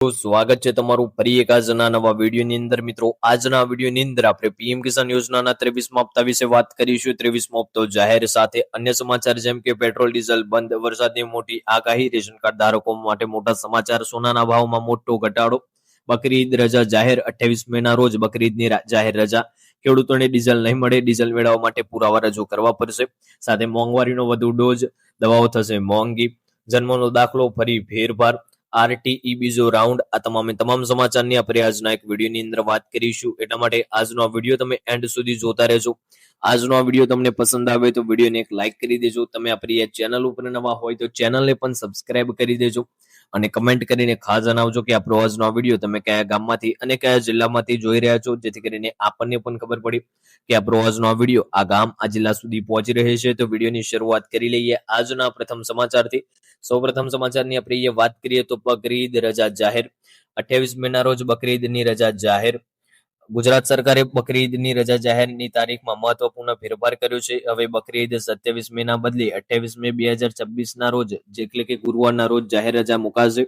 તો સ્વાગત છે તમારું ફરી એક આજના નવા વિડીયોની અંદર મિત્રો આજના વિડીયોની અંદર આપણે પીએમ કિસાન યોજનાના 23મા હપ્તા વિશે વાત કરીશું 23મો હપ્તો જાહેર સાથે અન્ય સમાચાર જેમ કે પેટ્રોલ ડીઝલ બંધ વરસાદની મોટી આગાહી રેશન કાર્ડ ધારકો માટે મોટા સમાચાર સોનાના ભાવમાં મોટો ઘટાડો બકરીદ રજા જાહેર 28 મેના રોજ બકરીદની જાહેર રજા ખેડૂતોને ડીઝલ નહીં મળે ડીઝલ મેળવવા માટે પુરાવા રજૂ કરવા પડશે સાથે મોંઘવારીનો વધુ ડોઝ દવાઓ થશે મોંઘી જન્મનો દાખલો ફરી ફેરફાર આરટીઈ બીજો રાઉન્ડ આ તમામ સમાચારની આપણે આજના એક વિડીયોની અંદર વાત કરીશું એટલા માટે આજનો આ વિડીયો તમે એન્ડ સુધી જોતા રહેજો આજનો આ વિડીયો તમને પસંદ આવે તો વિડીયોને એક લાઈક કરી દેજો તમે આપણી આ ચેનલ ઉપર નવા હોય તો ચેનલને પણ સબસ્ક્રાઇબ કરી દેજો અને કમેન્ટ કરીને ખાસ જણાવજો કે આપણો આજનો આ વિડીયો તમે કયા ગામમાંથી અને કયા જિલ્લામાંથી જોઈ રહ્યા છો જેથી કરીને આપણને પણ ખબર પડી કે આપણો આજનો આ વિડીયો આ ગામ આ જિલ્લા સુધી પહોંચી રહે છે તો વિડીયોની શરૂઆત કરી લઈએ આજના પ્રથમ સમાચારથી સૌપ્રથમ સમાચારની આપણે વાત કરીએ તો બકરીદ રજા જાહેર 28 મેના રોજ બકરીદની રજા જાહેર ગુજરાત સરકારે બકરીદની રજા જાહેરની તારીખમાં મહત્વપૂર્ણ ફેરફાર કર્યો છે હવે બકરીદ 27 મેના બદલે 28 મે 2026 ના રોજ એટલે કે ગુરુવારના રોજ જાહેર રજા મુકાશે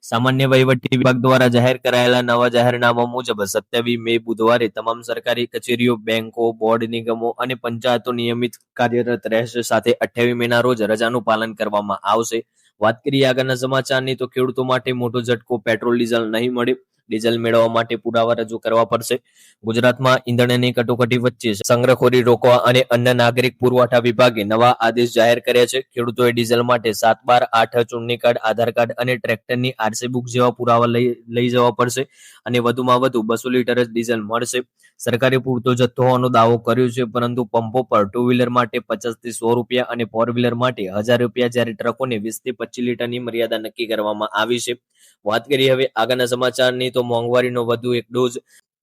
સામાન્ય વહીવટી વિભાગ દ્વારા જાહેર કરાયેલા નવા જાહેરનામા મુજબ 27 મે બુધવારે તમામ સરકારી કચેરીઓ બેંકો બોર્ડ નિગમો અને પંચાયતો નિયમિત કાર્યરત રહેશે સાથે 28 મેના રોજ રજાનું પાલન કરવામાં આવશે વાત કરીએ આગળના સમાચારની તો ખેડૂતો માટે મોટો ઝટકો પેટ્રોલ ડીઝલ નહીં મળે ડીઝલ મેળવવા માટે પુરાવા રજૂ કરવા પડશે ગુજરાતમાં ઈંધણની કટોકટી વચ્ચે સંગ્રહખોરી રોકવા અને અન્ય નાગરિક પુરવઠા વિભાગે નવા આદેશ જાહેર કર્યા છે ખેડૂતોએ ડીઝલ માટે 7/12/8 ચૂંટણી કાર્ડ આધાર કાર્ડ અને ટ્રેક્ટરની આરસી બુક જેવા પુરાવા લઈ જવા પડશે અને વધુમાં વધુ 200 લીટર જ ડીઝલ મળશે સરકારે પૂરતો જથ્થો હોવાનો દાવો કર્યો છે પરંતુ પંપો પર 2 વ્હીલર માટે 50 થી 100 રૂપિયા અને 4 વ્હીલર માટે 1000 રૂપિયા જ્યારે ટ્રકોને 20 થી 25 લીટરની મર્યાદા નક્કી કરવામાં આવી છે વાત કરીએ હવે આગળના સમાચારની તો મોંઘવારીનો વધુ એક ડોઝ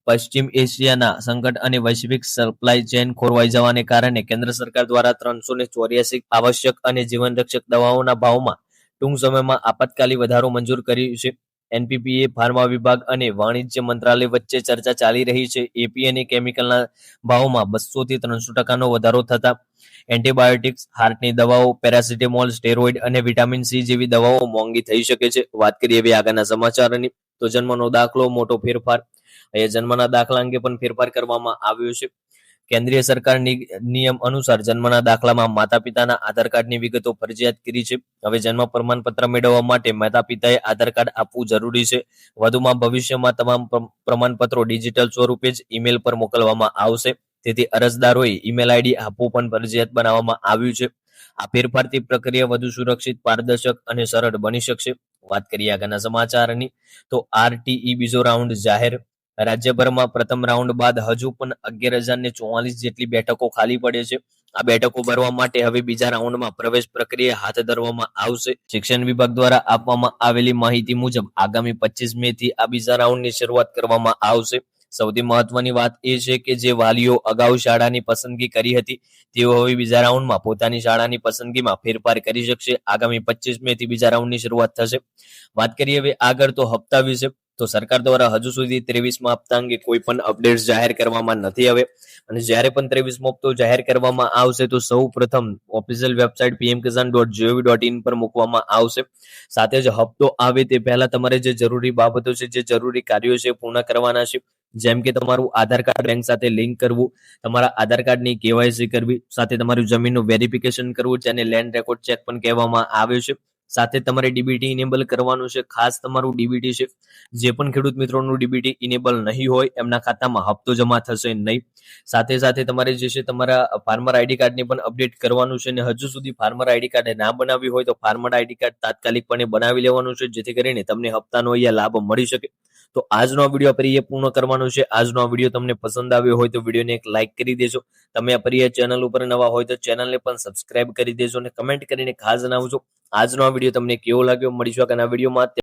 પશ્ચિમ એશિયાના સંકટ અને વૈશ્વિક સપ્લાય ચેન ખોરવાઈ જવાને કારણે કેન્દ્ર સરકાર દ્વારા 384 આવશ્યક અને જીવનરક્ષક દવાઓના ભાવમાં ટૂંક સમયમાં આપાતકાલી વધારો મંજૂર કર્યું છે એનપીપીએ ફાર્મા વિભાગ અને વાણિજ્ય મંત્રાલય વચ્ચે ચર્ચા ચાલી રહી છે એપી અને કેમિકલના ભાવમાં 200 થી 300% નો વધારો થતા એન્ટીબાયોટિક્સ હાર્ટની દવાઓ પેરાસિટામોલ સ્ટેરોઇડ અને વિટામિન સી જેવી દવાઓ મોંઘી થઈ શકે છે વાત કરીએ હવે આગળના સમાચારની તો જન્મનો દાખલો મોટો ફેરફાર અહીંયા જન્મના દાખલા અંગે પણ ફેરફાર કરવામાં આવ્યો છે કેન્દ્રીય સરકારની નિયમ અનુસાર જન્મના દાખલામાં માતા પિતાના આધાર કાર્ડની વિગતો ફરજિયાત કરી છે હવે જન્મ પ્રમાણપત્ર મેળવવા માટે માતા પિતાએ આધાર કાર્ડ આપવું જરૂરી છે વધુમાં ભવિષ્યમાં તમામ પ્રમાણપત્રો ડિજિટલ સ્વરૂપે જ ઈમેલ પર મોકલવામાં આવશે તેથી અરજદારોએ ઈમેલ આઈડી આપવું પણ ફરજિયાત બનાવવામાં આવ્યું છે આ ફેરફારથી પ્રક્રિયા વધુ સુરક્ષિત પારદર્શક અને સરળ બની શકશે વાત કરીએ આગળના સમાચારની તો આરટીઈ બીજો રાઉન્ડ જાહેર રાજ્યભરમાં પ્રથમ રાઉન્ડ બાદ હજુ પણ 11,044 જેટલી બેઠકો ખાલી પડે છે આ બેઠકો ભરવા માટે હવે બીજા રાઉન્ડમાં પ્રવેશ પ્રક્રિયા હાથ ધરવામાં આવશે શિક્ષણ વિભાગ દ્વારા આપવામાં આવેલી માહિતી મુજબ આગામી 25 મે થી આ બીજા રાઉન્ડની શરૂઆત કરવામાં આવશે સૌથી મહત્વની વાત એ છે કે જે વાલીઓ અગાઉ શાળાની પસંદગી કરી હતી તેઓ હવે બીજા રાઉન્ડમાં પોતાની શાળાની પસંદગીમાં ફેરફાર કરી શકશે આગામી 25 મે થી બીજા રાઉન્ડની શરૂઆત થશે વાત કરીએ હવે આગળ તો હપ્તા વિશે તો સરકાર દ્વારા હજુ સુધી 23મા હપ્તા અંગે કોઈ પણ અપડેટ્સ જાહેર કરવામાં નથી આવે અને જ્યારે પણ 23મો હપ્તો જાહેર કરવામાં આવશે તો સૌ પ્રથમ ઓફિશિયલ વેબસાઇટ pmkisan.gov.in પર મૂકવામાં આવશે સાથે જ હપ્તો આવે તે પહેલા તમારે જે જરૂરી બાબતો છે જે જરૂરી કાર્યો છે પૂર્ણ કરવાના છે જેમ કે તમારું આધાર કાર્ડ બેંક સાથે લિંક કરવું તમારા આધાર કાર્ડની કેવાયસી કરવી સાથે તમારું જમીનનું વેરિફિકેશન કરવું જેને લેન્ડ રેકોર્ડ ચેક પણ કહેવામાં આવે છે સાથે તમારે ડીબીટી ઇનેબલ કરવાનું છે ખાસ તમારું ડીબીટી છે જે પણ ખેડૂત મિત્રોનું ડીબીટી ઇનેબલ નહીં હોય એમના ખાતામાં હપ્તો જમા થશે નહીં સાથે સાથે તમારે જે છે તમારા ફાર્મર આઈડી કાર્ડને પણ અપડેટ કરવાનું છે અને હજુ સુધી ફાર્મર આઈડી કાર્ડ ના બનાવ્યું હોય તો ફાર્મર આઈડી કાર્ડ તાત્કાલિકપણે બનાવી લેવાનું છે જેથી કરીને તમને હપ્તાનો અહીંયા લાભ મળી શકે તો આજનો વિડીયો આપણે પૂર્ણ કરવાનો છે આજનો વિડીયો તમને પસંદ આવ્યો હોય તો વિડીયોને એક લાઈક કરી દેજો તમે આપણી ચેનલ ઉપર નવા હોય તો ચેનલને પણ સબસ્ક્રાઇબ કરી દેજો અને કમેન્ટ કરીને ખાસ જણાવજો આજનો વિડીયો તમને કેવો લાગ્યો મળીશું આગળના વિડીયોમાં